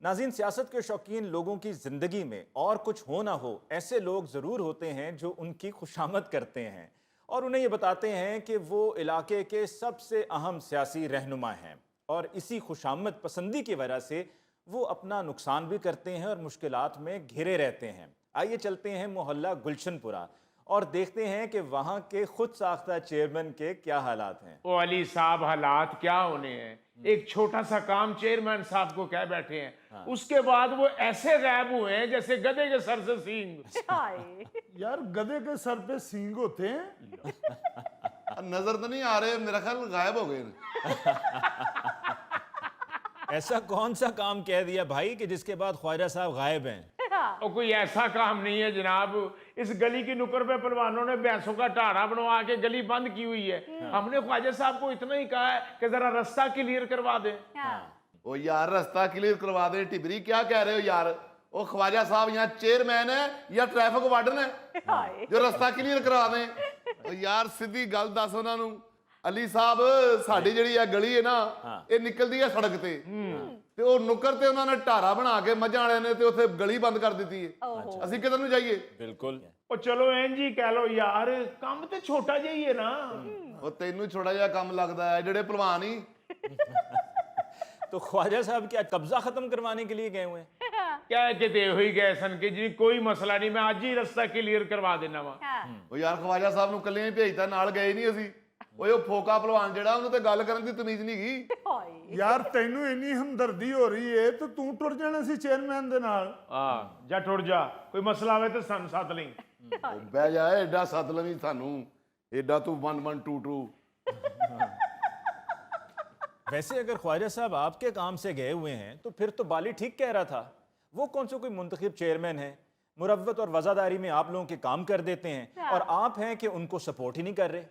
नाज़रीन, सियासत के शौकीन लोगों की ज़िंदगी में और कुछ हो ना हो, ऐसे लोग ज़रूर होते हैं जो उनकी खुशामद करते हैं और उन्हें ये बताते हैं कि वो इलाके के सबसे अहम सियासी रहनुमा हैं, और इसी खुशामद पसंदी की वजह से वो अपना नुकसान भी करते हैं और मुश्किलात में घिरे रहते हैं। आइए चलते हैं मोहल्ला गुलशनपुरा और देखते हैं कि वहाँ के खुद साख्ता चेयरमैन के क्या हालात हैं। ओ अली साहब, हालात क्या होने हैं। एक छोटा सा काम चेयरमैन साहब को कह बैठे हैं, उसके बाद वो ऐसे गायब हुए हैं जैसे गधे के सर से सींग। यार गधे के सर पे सींग होते हैं? नजर तो नहीं आ रहे, मेरा ख्याल गायब हो गए। ऐसा कौन सा काम कह दिया भाई कि जिसके बाद ख्वाजा साहब गायब हैं? और कोई ऐसा काम नहीं है जनाब। इस गली की नुक्कड़ पे पहलवानों ने भैंसों का ढाड़ा बनवा के गली बंद की हुई है। हमने ख्वाजा साहब को इतना ही कहा है कि जरा रास्ता क्लियर करवा दे। ओ यार, रास्ता क्लियर करवा दे। टिबरी क्या कह रहे हो यार? ओ ख्वाजा साहब यहाँ चेयरमैन है या ट्रैफिक वार्डन है जो रास्ता क्लियर करवा दे? ओ यार सीधी गल दस उन्होंने। अली साहब, साडी जिहड़ी आ गली है ना, ये निकलती है सड़क ते ते ਉਹ ਨੁੱਕਰ ਤੇ ਉਹਨਾਂ ਨੇ ਢਾਰਾ ਬਣਾ ਕੇ ਮੱਝਾਂ ਵਾਲਿਆਂ ਨੇ ਤੇ ਉੱਥੇ ਗਲੀ ਬੰਦ ਕਰ ਦਿੱਤੀ ਹੈ। ਅਸੀਂ ਕਿੱਧਰ ਨੂੰ ਜਾਈਏ? बिल्कुल। ਉਹ ਚਲੋ ਇੰਜ ਹੀ ਕਹਿ ਲੋ ਯਾਰ, ਕੰਮ ਤੇ ਛੋਟਾ ਜਿਹਾ ਹੀ ਹੈ ਨਾ। ਉਹ ਤੈਨੂੰ ਛੋਟਾ ਜਿਹਾ ਕੰਮ ਲੱਗਦਾ ਹੈ, ਜਿਹੜੇ ਭਲਵਾਨ ਹੀ। तो ख्वाजा साहब क्या कब्जा खत्म करवाने के लिए गए हुए हैं? कह के दे हुई गए सन कि जी कोई मसला नहीं, मैं आज ही रास्ता क्लियर करवा देना वा। ਉਹ ਯਾਰ ਖਵਾਜਾ ਸਾਹਿਬ ਨੂੰ ਇਕੱਲੇ ਹੀ ਭੇਜਤਾ, ਨਾਲ ਗਏ ਨਹੀਂ ਅਸੀਂ। ਓਏ ਉਹ ਫੋਕਾ ਭਲਵਾਨ ਜਿਹੜਾ, ਉਹਨੂੰ ਤੇ ਗੱਲ ਕਰਨ ਦੀ ਤਮੀਜ਼ ਨਹੀਂ ਗਈ। ਯਾਰ ਤੈਨੂੰ ਇੰਨੀ ਹਮਦਰਦੀ ਹੋ ਰਹੀ ਏ ਤੇ ਤੂੰ ਟੁਰ ਜਾਣਾ ਸੀ ਚੇਅਰਮੈਨ ਦੇ ਨਾਲ। ਜਾ ਟੁਰ ਜਾ, ਕੋਈ ਮਸਲਾ ਆਵੇ ਤੇ ਸਾਨੂੰ ਸੱਦ ਲਈ। ਬਹਿ ਜਾ, ਐਡਾ ਸੱਦ ਲਵੀਂ ਸਾਨੂੰ, ਐਡਾ ਤੂੰ 1122। वैसे अगर ख्वाजा साहब आपके काम से गए हुए हैं तो फिर तो बाली ठीक कह रहा था। वो कौन सा कोई मुंतखब चेयरमैन है, मुरव्वत और वज़ादारी में आप लोगों के काम कर देते हैं और आप हैं कि उनको सपोर्ट ही नहीं कर रहे।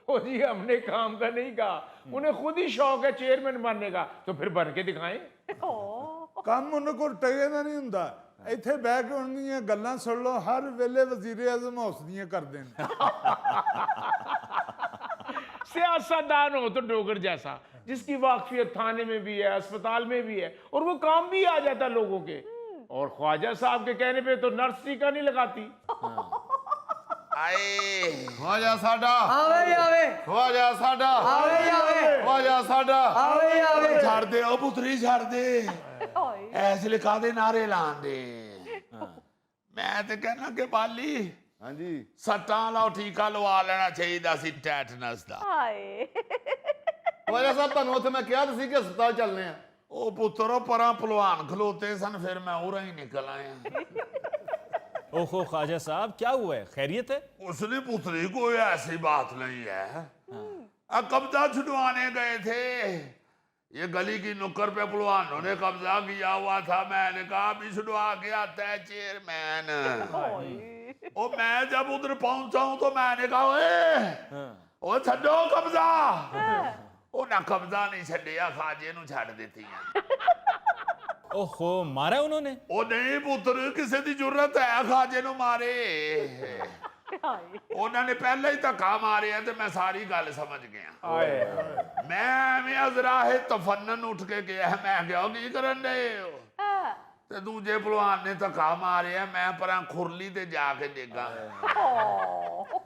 ओ जी, हमने काम का नहीं कहा, उन्हें खुद ही शौक है चेयरमैन बनने का, तो फिर बन के दिखाएं। ਕੰਮ ਉਹਨਾਂ ਕੋਲ ਟਕੇ ਦਾ ਨਹੀਂ ਹੁੰਦਾ। ਇੱਥੇ ਬਹਿ ਕੇ ਉਹਨਾਂ ਦੀਆਂ ਗੱਲਾਂ ਸੁਣ ਲਓ, ਹਰ ਵੇਲੇ ਵਜ਼ੀਰ ਆਜ਼ਮ ਹੌਸਦੀਆਂ ਕਰਦੇ ਨੇ। सियासतदान हो तो डोगर जैसा, जिसकी वाकफियत थाने में भी है, अस्पताल में भी है, और वो काम भी आ जाता लोगों के। और ख्वाजा साहब के कहने पे तो नर्स टीका नहीं लगाती। ਆਏ ਖਵਾਜਾ ਸਾਡਾ ਆਵੇ ਆਵੇ ਖਵਾਜਾ ਸਾਡਾ ਆਵੇ ਆਵੇ ਖਵਾਜਾ ਸਾਡਾ ਆਵੇ ਆਵੇ ਛੱਡ ਦੇ ਉਹ ਪੁੱਤਰੀ, ਛੱਡ ਦੇ। ਐਸ ਲਿਖਾ ਦੇ ਨਾਰੇ ਲਾਣ ਦੇ। ਮੈਂ ਤੇ ਕਹਿਣਾ ਕਿ ਬਾਲੀ ਹਾਂਜੀ ਸੱਟਾਂ ਵਾਲਾ ਟੀਕਾ ਲਵਾ ਲੈਣਾ ਚਾਹੀਦਾ ਸੀ, ਟੈਟਨਸ ਦਾ। ਖਵਾਜਾ ਸਾਹਿਬ, ਤੁਹਾਨੂੰ ਉੱਥੇ ਮੈਂ ਕਿਹਾ ਤਾਂ ਸੀ ਕਿ ਹਸਪਤਾਲ ਚੱਲਨੇ ਆ। ਉਹ ਪੁੱਤਰੋ ਪਰਾਂ ਭਲਵਾਨ ਖਲੋਤੇ ਸਨ, ਫਿਰ ਮੈਂ ਉਰਾਂ ਹੀ ਨਿਕਲ ਆਇਆ। ओहो ख्वाजा साहब, क्या हुआ है? खैरियत है? उसने पुत्री कोई ऐसी बात नहीं है। कब्जा छुड़वाने गए थे, ये गली की नुक्कड़ पे पहलवानों ने कब्जा किया हुआ था। मैंने कहा अभी छुड़वा के आता है चेयरमैन। और मैं जब उधर पहुंचा हूं तो मैंने कहा ओए छड्डो कब्जा। उन्हें कब्जा नहीं छड्डिया, खाजे नूं छड्ड दित्ती। ओहो, मारा उन्होंने? ਉਹ ਨਹੀਂ ਪੁੱਤਰ, ਕਿਸੇ ਦੀ ਜ਼ਰੂਰਤ ਹੈ ਖਾਜੇ ਨੂੰ ਮਾਰੇ। ਉਹਨਾਂ ਨੇ ਪਹਿਲਾਂ ਹੀ ਧੱਕਾ ਮਾਰਿਆ ਤੇ ਮੈਂ ਸਾਰੀ ਗੱਲ ਸਮਝ ਗਿਆ। ਮੈਂ ਐਵੇਂ ਅਜ਼ਰਾਹੇ ਤਫੰਨਨ ਉੱਠ ਕੇ ਗਿਆ। ਮੈਂ ਕਿਹਾ ਕੀ ਕਰਨ ਡਏ ਹੋ? ਤੇ ਦੂਜੇ ਭਲਵਾਨ ਨੇ ਧੱਕਾ ਮਾਰਿਆ, ਮੈਂ ਪਰਾਂ ਖੁਰਲੀ ਤੇ ਜਾ ਕੇ ਡੇਗਾ।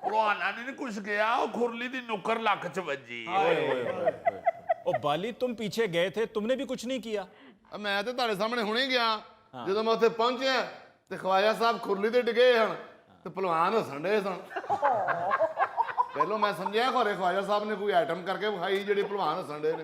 ਭਲਵਾਨਾਂ ਨੇ ਨਹੀਂ ਕੁਛ ਕਿਹਾ, ਉਹ ਖੁਰਲੀ ਦੀ ਨੁੱਕਰ ਲੱਕ ਚ ਵੱਜੀ। ओ बाली, तुम पीछे गए थे, तुमने भी कुछ नहीं किया? ਮੈਂ ਤੇ ਤੁਹਾਡੇ ਸਾਹਮਣੇ ਹੁਣੇ ਗਿਆ। ਜਦੋਂ ਮੈਂ ਉੱਥੇ ਪਹੁੰਚਿਆ ਤੇ ਖਵਾਜਾ ਸਾਹਿਬ ਖੁਰਲੀ ਤੇ ਡਿੱਗੇ ਹਨ ਤੇ ਭਲਵਾਨ ਹੱਸਣ ਡਏ ਸਨ। ਪਹਿਲੋਂ ਮੈਂ ਸਮਝਿਆ ਖੋਰੇ ਖਵਾਜਾ ਸਾਹਿਬ ਨੇ ਕੋਈ ਆਈਟਮ ਕਰਕੇ ਵਿਖਾਈ ਜਿਹੜੀ ਭਲਵਾਨ ਹੱਸਣ ਡਏ ਨੇ।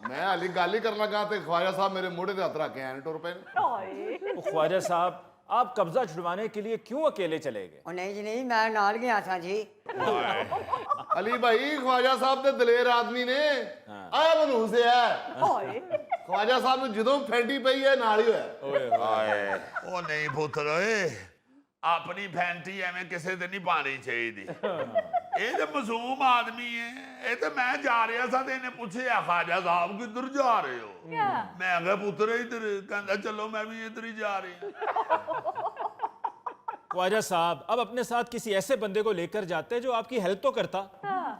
ਮੈਂ ਹਾਲੀ ਗੱਲ ਹੀ ਕਰਨ ਲੱਗਾ ਤੇ ਖਵਾਜਾ ਸਾਹਿਬ ਮੇਰੇ ਮੋਢੇ ਤੇ ਹੱਥ ਰੱਖ ਕੇ ਐਨ ਟੁਰ ਪਏ। ओ ख्वाजा साहब, आप कब्जा छुड़वाने के लिए क्यों अकेले चले गए? ਉਹ ਨਹੀਂ ਜੀ ਨਹੀਂ, ਮੈਂ ਨਾਲ ਗਿਆ ਸਾਂ ਜੀ। ਅਲੀ ਭਾਈ, ਖਵਾਜਾ ਸਾਹਿਬ ਤੇ ਦਲੇਰ ਆਦਮੀ ਨੇ। ਆਇਆ ਮਨਹੂਸ ਹੈ। ਖਵਾਜਾ ਸਾਹਿਬ ਨੂੰ ਜਦੋਂ ਫੈਂਡੀ ਪਈ ਹੈ ਨਾਲ ਹੀ ਹੋਇਆ। ਉਹ ਨਹੀਂ ਪੁੱਤਰ ਓਏ, ਆਪਣੀ ਫੈਂਟੀ ਐਵੇਂ ਕਿਸੇ ਤੇ ਨਹੀਂ ਪਾਣੀ ਚਾਹੀਦੀ। ਇਹ ਤੇ ਮਾਸੂਮ ਆਦਮੀ ਹੈ। ਇਹ ਤੇ ਮੈਂ ਜਾ ਰਿਹਾ ਸਾਂ ਤੇ ਇਹਨੇ ਪੁੱਛਿਆ ਖਾਜਾ ਸਾਹਿਬ ਕਿੱਧਰ ਜਾ ਰਹੇ ਹੋ? ਮੈਂ ਕਿਹਾ ਪੁੱਤਰ ਇੱਧਰ। ਕਹਿੰਦਾ ਚਲੋ ਮੈਂ ਵੀ ਇੱਧਰ ਹੀ ਜਾ ਰਹੀ। ख्वाजा साहब, अब अपने साथ किसी ऐसे बंदे को लेकर जाते जो आपकी हेल्प तो करता।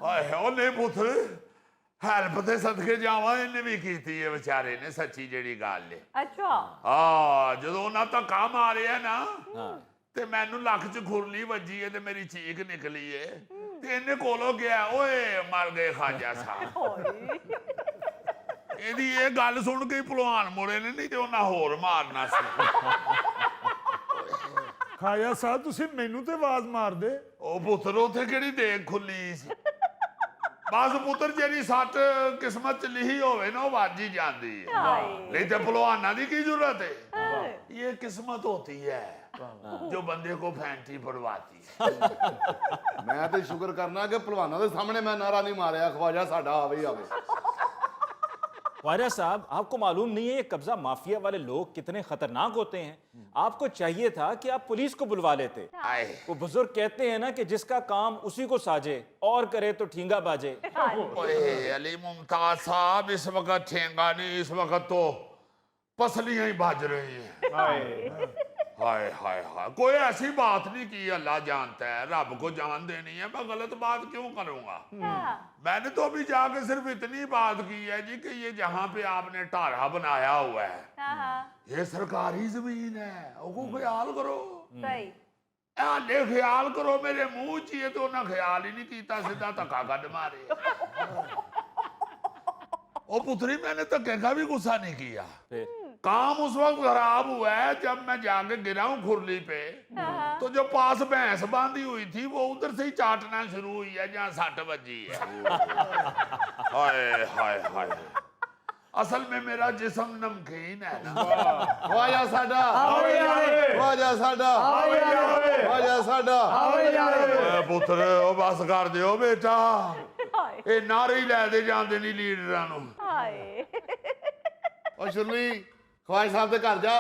ਆਏ ਉਹ ਨਹੀਂ ਪੁੱਤਰ, ਹੈਲਪ ਤੇ ਸਦਕੇ ਜਾਵਾਂ, ਇਹਨੇ ਵੀ ਕੀਤੀ ਹੈ ਵਿਚਾਰੇ ਨੇ, ਸੱਚੀ ਜਿਹੜੀ ਗੱਲ ਹੈ। ਅੱਛਾ ਆ ਜਦੋਂ ਉਹਨਾਂ ਧੱਕਾ ਮਾਰਿਆ ਨਾ ਤੇ ਮੈਨੂੰ ਲੱਕ 'ਚ ਖੁਰਲੀ ਵੱਜੀ ਹੈ ਤੇ ਮੇਰੀ ਚੀਕ ਨਿਕਲੀ ਹੈ ਤੇ ਇਹਨੇ ਕੋਲੋਂ ਗਿਆ, ਓਏ ਮਰ ਗਏ ਖਾਜਾ ਸਾਹਿਬ। ਇਹਦੀ ਇਹ ਗੱਲ ਸੁਣ ਕੇ ਹੀ ਭਲਵਾਨ ਮੁੜੇ ਨੇ, ਨਹੀਂ ਤੇ ਉਹਨਾਂ ਹੋਰ ਮਾਰਨਾ ਸੀ। ਖਾਜਾ ਸਾਹਿਬ ਤੁਸੀਂ ਮੈਨੂੰ ਤੇ ਆਵਾਜ਼ ਮਾਰਦੇ। ਉਹ ਪੁੱਤਰ ਉੱਥੇ ਕਿਹੜੀ ਦੇਖ ਖੁੱਲੀ ਸੀ। ਬਸ ਪੁੱਤਰ ਜਿਹੜੀ ਸੱਟ ਕਿਸਮਤ 'ਚ ਲਿਖੀ ਹੋਵੇ ਨਾ ਉਹ ਵੱਜ ਹੀ ਜਾਂਦੀ ਹੈ, ਨਹੀਂ ਤੇ ਭਲਵਾਨਾਂ ਦੀ ਕੀ ਜ਼ਰੂਰਤ ਹੈ। ਇਹ ਕਿਸਮਤ होती है जो बंदे को फैंटी पड़वाती है। ਮੈਂ ਤੇ ਸ਼ੁਕਰ ਕਰਨਾ ਕਿ ਪਹਿਲਵਾਨਾਂ ਦੇ ਸਾਹਮਣੇ ਮੈਂ ਨਾਰਾ ਨਹੀਂ ਮਾਰਿਆ ਖਵਾਜਾ ਸਾਡਾ ਆਵੇ ਹੀ ਆਵੇ। ख्वाजा साहब, आपको मालूम नहीं है ये कब्जा माफिया वाले लोग कितने खतरनाक होते हैं। आपको चाहिए था कि आप पुलिस को बुलवा लेते। आए वो बुजुर्ग कहते हैं ना कि जिसका काम उसी को साजे और करे तो ठींगा बाजे। ओए अली मुमताज साहब, इस वक्त ठेंगा नहीं, इस वक्त तो पसलियां ही बाज रही हैं। हाय हाय हाय, कोई ऐसी बात नहीं की, अल्लाह जानता है, रब को जान देनी है, मैं गलत बात क्यों करूंगा। मैंने तो अभी जाके सिर्फ इतनी बात की है जी कि ये जहाँ पे आपने टारा बनाया हुआ है ये सरकारी जमीन है, वो ख्याल करो। सही हाले ख्याल करो, मेरे मुंह च ये तो ना ख्याल ही नहीं कीता, सीधा धक्का कट मारे। ओ पुत्री, मैंने धक्के का भी गुस्सा नहीं किया। काम उस वक्त खराब हुआ है जब मैं जाके गिरा हूं खुरली पे, तो जो पास भैंस बांधी हुई थी वो उधर से ही चाटना शुरू हुई है जहाँ सट बजी है। हाय हाय हाय, असल में मेरा जिस्म नमकीन है ना। ਖਵਾਜਾ ਸਾਡਾ ਖਵਾਜਾ ਸਾਡਾ ਖਵਾਜਾ ਸਾਡਾ। ਓਏ ਪੁੱਤਰ, ਉਹ ਬਸ ਕਰ ਦਿਓ ਬੇਟਾ, ਇਹ ਨਾਰੇ ਹੀ ਲੈ ਦੇ ਜਾਂਦੇ ਨਹੀਂ ਲੀਡਰਾਂ ਨੂੰ। ਹਾਏ ਉਹ ਸ਼ੁਰਲੀ ਖਵਾਜਾ ਸਾਹਿਬ ਦੇ ਘਰ ਜਾ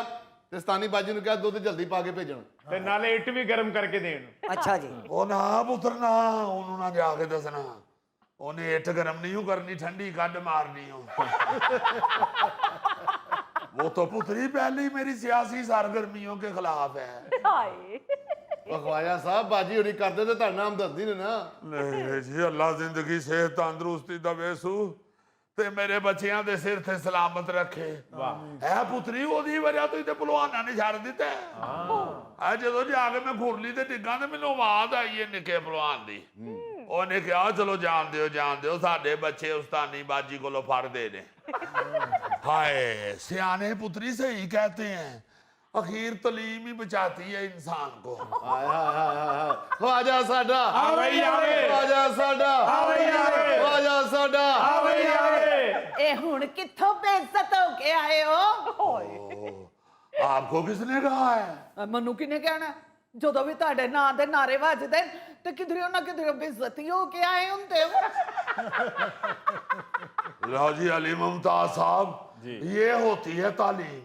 ਤੇ ਸਤਾਨੀ ਬਾਜੀ ਨੂੰ ਕਿਹਾ ਦੁੱਧ ਜਲਦੀ ਪਾ ਕੇ ਭੇਜਣ। ਤੇ ਨਾਲੇ ਇੱਟ ਵੀ ਗਰਮ ਕਰਕੇ ਦੇਣ। अच्छा जी। ਉਹ ਨਾ ਪੁੱਤਰ ਨਾ, ਉਹਨੂੰ ਨਾ ਜਾ ਕੇ ਦੱਸਣਾ, ਉਹਨੇ ਇੱਟ ਗਰਮ ਨਹੀਂ ਕਰਨੀ, ਠੰਡੀ ਕੱਢ ਮਾਰਨੀ ਹੋ। वो तो पुत्री पहले ही मेरी सियासी सरगर्मियों के खिलाफ है। ਹਾਏ ਉਹ ਖਵਾਜਾ ਸਾਹਿਬ ਬਾਜੀ ਹੋਣੀ ਕਰਦੇ ਤੇ ਤੁਹਾਡਾ ਹਮਦਰਦੀ ਨੇ ਨਾ। नहीं जी, अल्लाह जिंदगी सेहत तंदुरुस्ती दवे सू ते मेरे बच्चियां दे सिर ते सलामत रखे। है पुत्री, ओदी वजह तो इते भलवाना ने छड़ दिता है। जदों जाके मैं खुरली ते डिग्गा ते मैनूं आवाज आई है निके भलवान दी। ਉਹਨੇ ਕਿਹਾ ਚਲੋ ਜਾਣ ਦਿਓ, ਸਾਡੇ ਬੱਚੇ ਉਸਤਾਨੀ ਬਾਜੀ ਕੋਲੋਂ ਫੜਦੇ ਨੇ। ਹਾਏ ਸਿਆਣੇ ਪੁੱਤਰੀ ਸਹੀ ਕਹਤੇ हैं, आखिर तलीम ही बचाती है इंसान को। ਹਾਏ ਹਾਏ ਹਾਏ ਹਾਏ, ਖਵਾਜਾ ਸਾਡਾ ਆਵੇ ਆਵੇ, ਖਵਾਜਾ ਸਾਡਾ ਆਵੇ ਆਵੇ, ਖਵਾਜਾ ਸਾਡਾ ਆਵੇ ਆਵੇ। ਇਹ ਹੁਣ ਕਿੱਥੋਂ ਬੇਇੱਜ਼ਤ ਹੋ ਕੇ ਆਏ ਹੋ? आपको किसने कहा है? ਮੈਨੂੰ ਕਿਹਨੇ ਕਹਿਣਾ? ਜਦੋਂ ਵੀ ਤੁਹਾਡੇ ਨਾਂ ਦੇ ਨਾਰੇ ਵੱਜਦੇ ਨੇ ਤੇ ਕਿਧਰੇ ਨਾ ਕਿਧਰੇ ਬੇਇੱਜ਼ਤੀ ਹੋ ਕੇ ਆਏ ਹੁੰਦੇ ਹੋ। लो जी अली मुमताज साहब, ये होती है तालीम।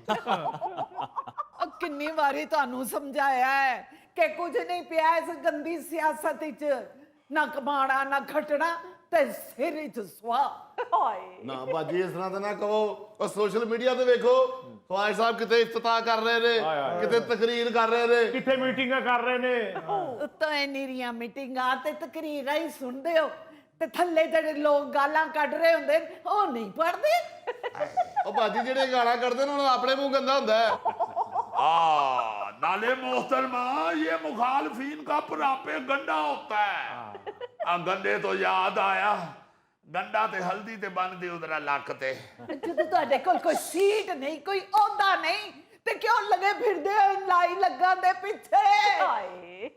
ਕਿੰਨੀ ਵਾਰੀ ਤੁਹਾਨੂੰ ਸਮਝਾਇਆ ਹੈ ਕਿ ਕੁਝ ਨਹੀਂ ਪਿਆ ਇਸ ਗੰਦੀ ਸਿਆਸਤ ਵਿੱਚ, ਨਾ ਕਮਾਣਾ ਨਾ ਖਟਣਾ ਤੇ ਸਿਰ ਵਿੱਚ ਸਵਾ। ਹਾਏ ਨਾ ਬਾਜੀ ਇਸ ਤਰ੍ਹਾਂ ਤਾਂ ਨਾ ਕਹੋ। ਉਹ ਸੋਸ਼ਲ ਮੀਡੀਆ ਤੇ ਵੇਖੋ ਖਵਾਜਾ ਸਾਹਿਬ ਕਿਤੇ ਇਫਤਤਾਹ ਕਰ ਰਹੇ ਨੇ, ਕਿਤੇ ਤਕਰੀਰ ਕਰ ਰਹੇ ਨੇ। ਕਿੱਥੇ ਮੀਟਿੰਗਾਂ ਕਰ ਰਹੇ ਨੇ। ਉੱਤੋਂ ਇੰਨੀਆਂ ਮੀਟਿੰਗਾਂ ਤੇ ਤਕਰੀਰਾਂ ਹੀ ਸੁਣਦੇ ਹੋ ਤੇ ਥੱਲੇ ਜਿਹੜੇ ਲੋਕ ਗਾਲਾਂ ਕੱਢ ਰਹੇ ਹੁੰਦੇ ਨੇ ਉਹ ਨਹੀਂ ਪੜਦੇ। ਉਹ ਬਾਜੀ ਜਿਹੜੇ ਗਾਲਾਂ ਕੱਢਦੇ ਨੇ ਉਹਨਾਂ ਦਾ ਆਪਣੇ ਮੂੰਹ ਗੰਦਾ ਹੁੰਦਾ ਹੈ। नाले मोहतरमा, ये मुखालफीन का परापे गंडा होता है। गंडे तो याद आया, गंडा ते हल्दी ते बन दी उधरा लक ते। ਜਦੋਂ ਤੁਹਾਡੇ ਕੋਲ ਕੋਈ ਸੀਟ ਨਹੀਂ, ਕੋਈ ਅਹੁਦਾ ਨਹੀਂ ਤੇ ਕਿਉਂ ਲੱਗੇ ਫਿਰਦੇ ਹੋ ਲਾਈ ਲੱਗਾ ਦੇ ਪਿੱਛੇ? ਹਾਏ